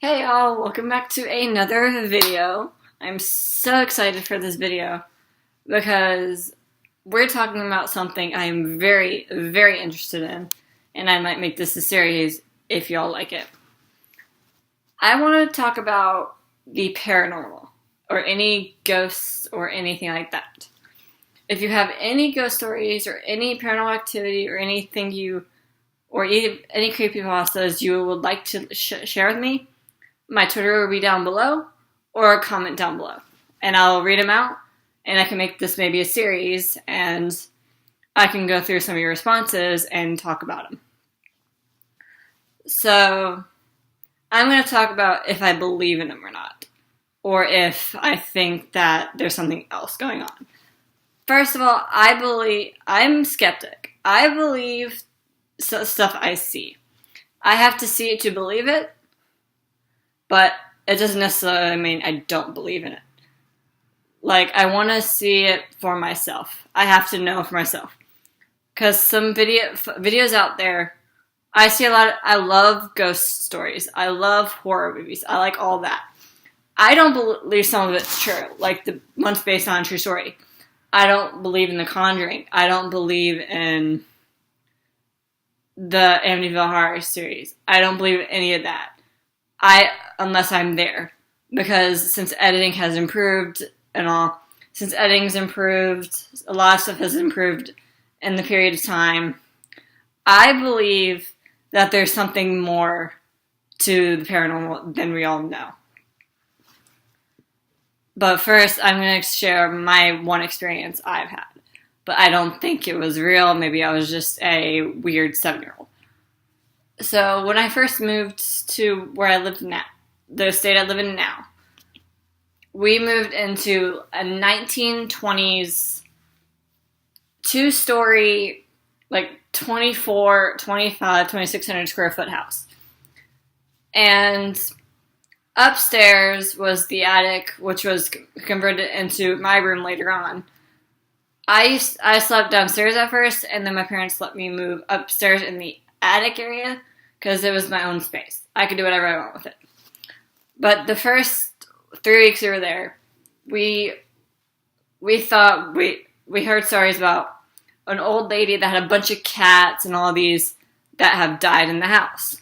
Hey all, welcome back to another video. I'm so excited for this video because we're talking about something I'm very, very interested in, and I might make this a series if y'all like it. I want to talk about the paranormal, or any ghosts, or anything like that. If you have any ghost stories, or any paranormal activity, or anything or any creepypastas you would like to share with me, my Twitter will be down below, or comment down below. And I'll read them out, and I can make this maybe a series, and I can go through some of your responses and talk about them. So, I'm going to talk about if I believe in them or not, or if I think that there's something else going on. First of all, I'm skeptic. I believe stuff I see. I have to see it to believe it, but it doesn't necessarily mean I don't believe in it. Like, I want to see it for myself. I have to know for myself. Because some videos out there, I see a lot I love ghost stories. I love horror movies. I like all that. I don't believe some of it's true. Like the ones based on a true story. I don't believe in The Conjuring. I don't believe in the Amityville Horror series. I don't believe in any of that. Unless I'm there. Because since editing has improved and all, since editing's improved, a lot of stuff has improved in the period of time, I believe that there's something more to the paranormal than we all know. But first, I'm going to share my one experience I've had. But I don't think it was real. Maybe I was just a weird 7-year-old. So when I first moved to where I live now, the state I live in now, we moved into a 1920s 2-story, like 24, 25, 2,600 square foot house. And upstairs was the attic, which was converted into my room later on. I slept downstairs at first, and then my parents let me move upstairs in the attic area because it was my own space. I could do whatever I want with it. But the first 3 weeks we were there, we thought we heard stories about an old lady that had a bunch of cats and all these that have died in the house.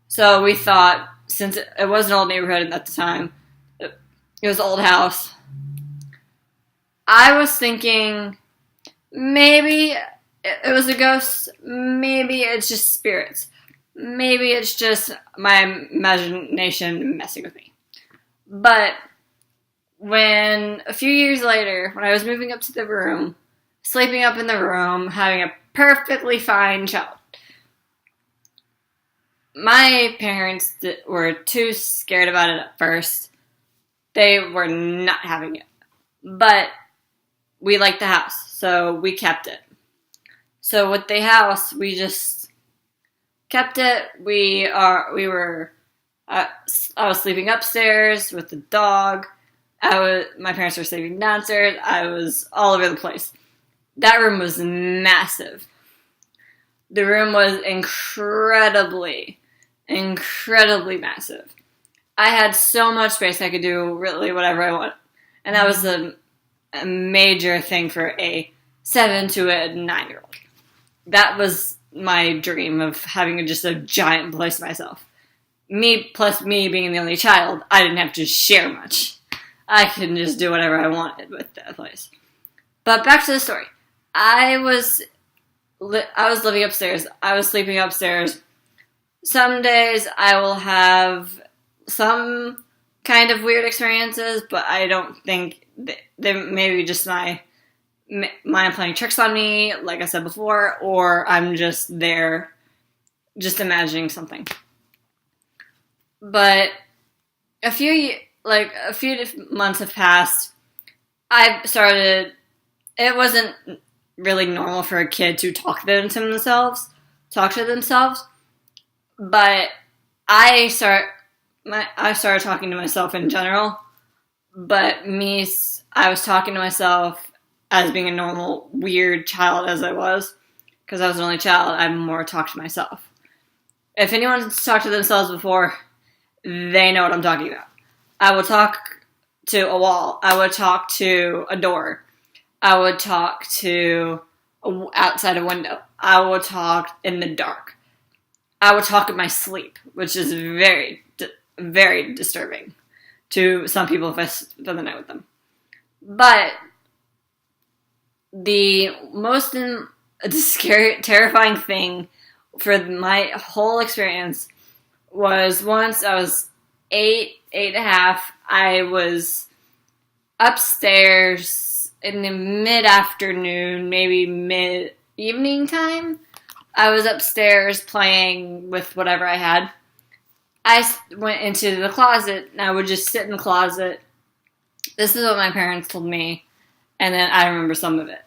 So we thought, since it was an old neighborhood at the time, it was an old house, I was thinking maybe it was a ghost, maybe it's just spirits, maybe it's just my imagination messing with me. But when a few years later, when I was moving up to the room, sleeping up in the room, having a perfectly fine child, my parents were too scared about it at first. They were not having it. But we liked the house, so we kept it. So with the house, we just kept it. I was sleeping upstairs with the dog. My parents were sleeping downstairs. I was all over the place. That room was massive. The room was incredibly massive. I had so much space I could do really whatever I want. And that was a major thing for a 7 to a 9-year-old. That was my dream of having just a giant place to myself. Me being the only child, I didn't have to share much. I could just do whatever I wanted with that place. But back to the story. I was living upstairs. I was sleeping upstairs. Some days I will have some kind of weird experiences, but I don't think they maybe just my mind playing tricks on me, like I said before, or I'm just there, just imagining something. But a few months have passed. It wasn't really normal for a kid to talk to themselves, but I started talking to myself in general, but I was talking to myself as being a normal, weird child as I was, because I was an only child, I more talked to myself. If anyone's talked to themselves before, they know what I'm talking about. I would talk to a wall. I would talk to a door. I would talk to outside a window. I would talk in the dark. I would talk in my sleep, which is very, very disturbing to some people if I spend the night with them. But the most scary, terrifying thing for my whole experience was once I was 8 and a half. I was upstairs in the mid-afternoon, maybe mid-evening time. I was upstairs playing with whatever I had. I went into the closet, and I would just sit in the closet. This is what my parents told me, and then I remember some of it.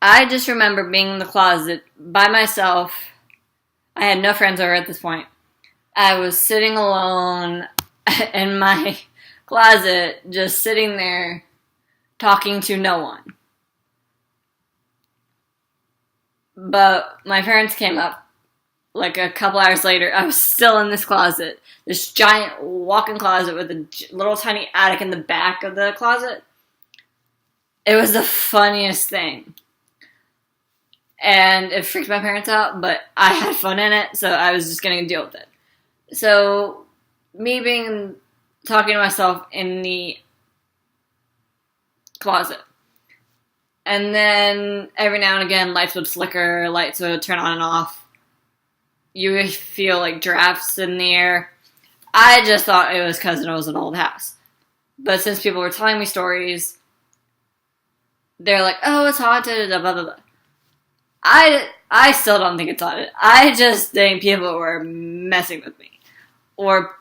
I just remember being in the closet by myself. I had no friends over at this point. I was sitting alone in my closet, just sitting there, talking to no one. But my parents came up like a couple hours later. I was still in this closet, this giant walk-in closet with a little tiny attic in the back of the closet. It was the funniest thing. And it freaked my parents out, but I had fun in it, so I was just going to deal with it. So, me talking to myself in the closet. And then, every now and again, lights would flicker, lights would turn on and off. You would feel like drafts in the air. I just thought it was because it was an old house. But since people were telling me stories, they're like, oh, it's haunted, blah, blah, blah. I still don't think it's haunted. I just think people were messing with me. Or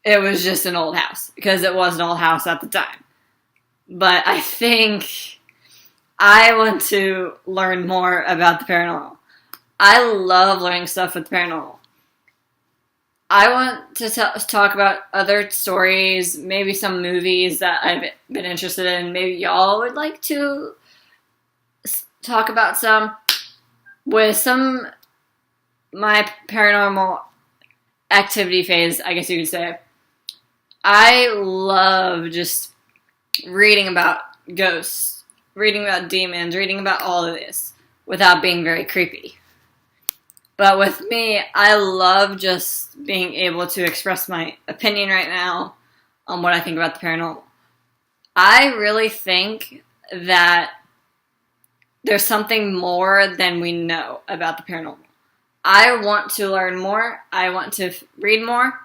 it was just an old house. Because it was an old house at the time. But I think I want to learn more about the paranormal. I love learning stuff with the paranormal. I want to talk about other stories, maybe some movies that I've been interested in. Maybe y'all would like to talk about some. With my paranormal activity phase, I guess you could say, I love just reading about ghosts, reading about demons, reading about all of this without being very creepy. But with me, I love just being able to express my opinion right now on what I think about the paranormal. I really think that there's something more than we know about the paranormal. I want to learn more. I want to read more.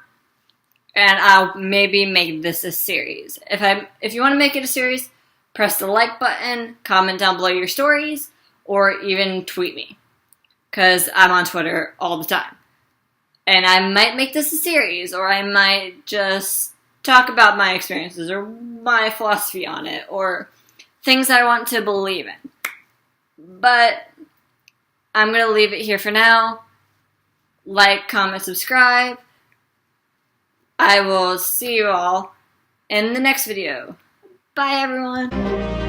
And I'll maybe make this a series. If you want to make it a series, press the like button, comment down below your stories, or even tweet me. Because I'm on Twitter all the time. And I might make this a series, or I might just talk about my experiences, or my philosophy on it, or things I want to believe in. But I'm going to leave it here for now. Like, comment, subscribe. I will see you all in the next video. Bye, everyone.